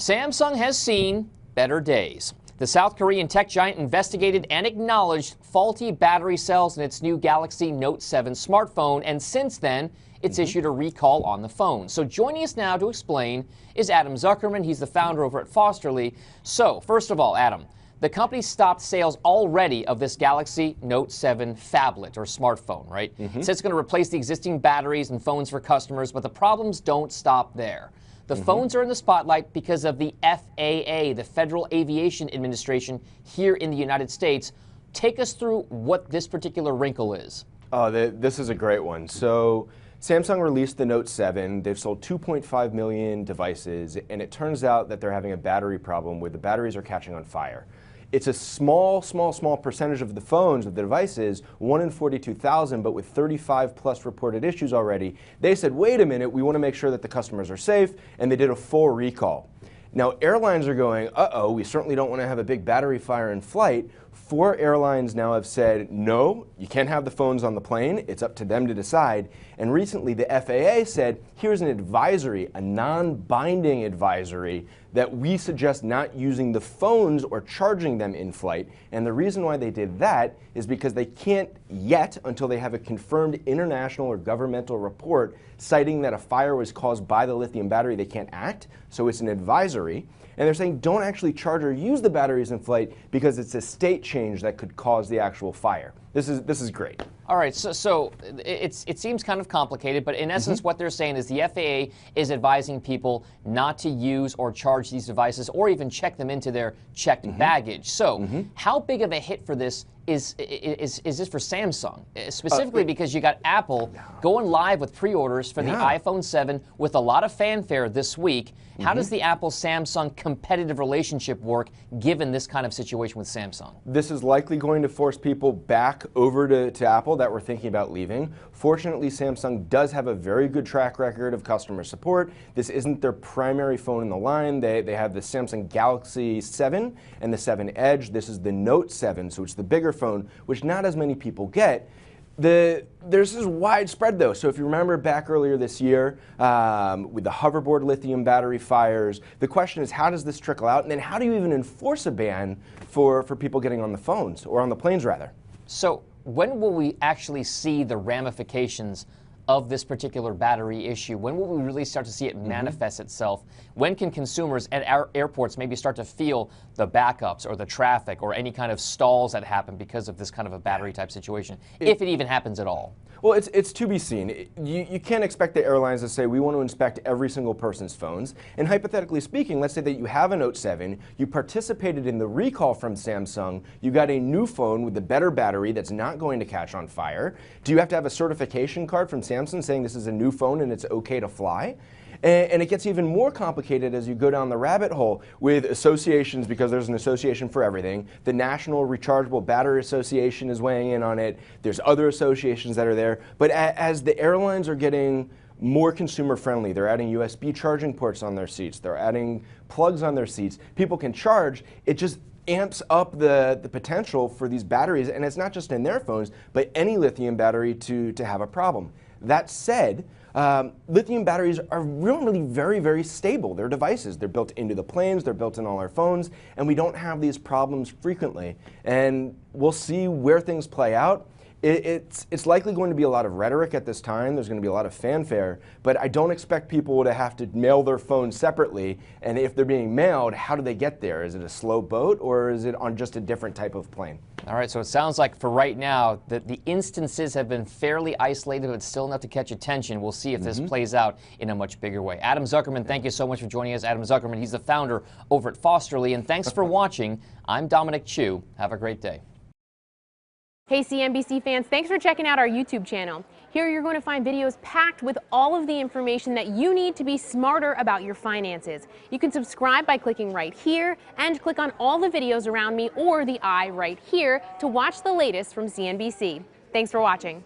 Samsung has seen better days. The South Korean tech giant investigated and acknowledged faulty battery cells in its new Galaxy Note 7 smartphone, and since then, it's issued a recall on the phone. So joining us now to explain is Adam Zuckerman. He's the founder over at Fosterly. So, first of all, Adam, the company stopped sales already of this Galaxy Note 7 phablet or smartphone, right? It says it's going to replace the existing batteries and phones for customers, but the problems don't stop there. The phones are in the spotlight because of the FAA, the Federal Aviation Administration here in the United States. Take us through what this particular wrinkle is. Oh, this is a great one. So Samsung released the Note 7. They've sold 2.5 million devices, and it turns out that they're having a battery problem where the batteries are catching on fire. It's a small percentage of the phones, of the devices, 1 in 42,000, but with 35 plus reported issues already. They said, wait a minute, we want to make sure that the customers are safe, and they did a full recall. Now, airlines are going, uh-oh, we certainly don't want to have a big battery fire in flight. 4 airlines now have said, no, you can't have the phones on the plane. It's up to them to decide. And recently, the FAA said, here's an advisory, a non-binding advisory, that we suggest not using the phones or charging them in flight. And the reason why they did that is because they can't yet, until they have a confirmed international or governmental report citing that a fire was caused by the lithium battery, they can't act. So it's an advisory. And they're saying don't actually charge or use the batteries in flight because it's a state change that could cause the actual fire. This is great. All right, so it seems kind of complicated, but in essence what they're saying is the FAA is advising people not to use or charge these devices or even check them into their checked baggage. So how big of a hit for this is this for Samsung? Specifically because you got Apple going live with pre-orders for the iPhone 7 with a lot of fanfare this week. How does the Apple-Samsung competitive relationship work given this kind of situation with Samsung? This is likely going to force people back over to Apple that were thinking about leaving. Fortunately, Samsung does have a very good track record of customer support. This isn't their primary phone in the line. They have the Samsung Galaxy 7 and the 7 Edge. This is the Note 7, so it's the bigger phone, which not as many people get. There's this widespread though. So if you remember back earlier this year with the hoverboard lithium battery fires, the question is how does this trickle out, and then how do you even enforce a ban for people getting on the phones, or on the planes rather? So when will we actually see the ramifications of this particular battery issue? When will we really start to see it manifest itself? When can consumers at our airports maybe start to feel the backups or the traffic or any kind of stalls that happen because of this kind of a battery type situation, if it even happens at all? Well, it's to be seen. You can't expect the airlines to say, we want to inspect every single person's phones. And hypothetically speaking, let's say that you have a Note 7, you participated in the recall from Samsung, you got a new phone with a better battery that's not going to catch on fire. Do you have to have a certification card from Samsung saying this is a new phone and it's okay to fly? And it gets even more complicated as you go down the rabbit hole with associations, because there's an association for everything. The National Rechargeable Battery Association is weighing in on it. There's other associations that are there. But as the airlines are getting more consumer friendly, they're adding USB charging ports on their seats, they're adding plugs on their seats, people can charge, it just amps up the potential for these batteries, and it's not just in their phones, but any lithium battery to have a problem. That said, lithium batteries are really very stable. They're devices. They're built into the planes, they're built in all our phones, and we don't have these problems frequently. And we'll see where things play out. It's likely going to be a lot of rhetoric at this time. There's going to be a lot of fanfare, but I don't expect people to have to mail their phones separately. And if they're being mailed, how do they get there? Is it a slow boat, or is it on just a different type of plane? All right, so it sounds like for right now that the instances have been fairly isolated, but still enough to catch attention. We'll see if this plays out in a much bigger way. Adam Zuckerman, thank you so much for joining us. Adam Zuckerman, he's the founder over at Fosterly, and thanks for watching. I'm Dominic Chu. Have a great day. Hey CNBC fans, thanks for checking out our YouTube channel. Here you're going to find videos packed with all of the information that you need to be smarter about your finances. You can subscribe by clicking right here and click on all the videos around me or the I right here to watch the latest from CNBC. Thanks for watching.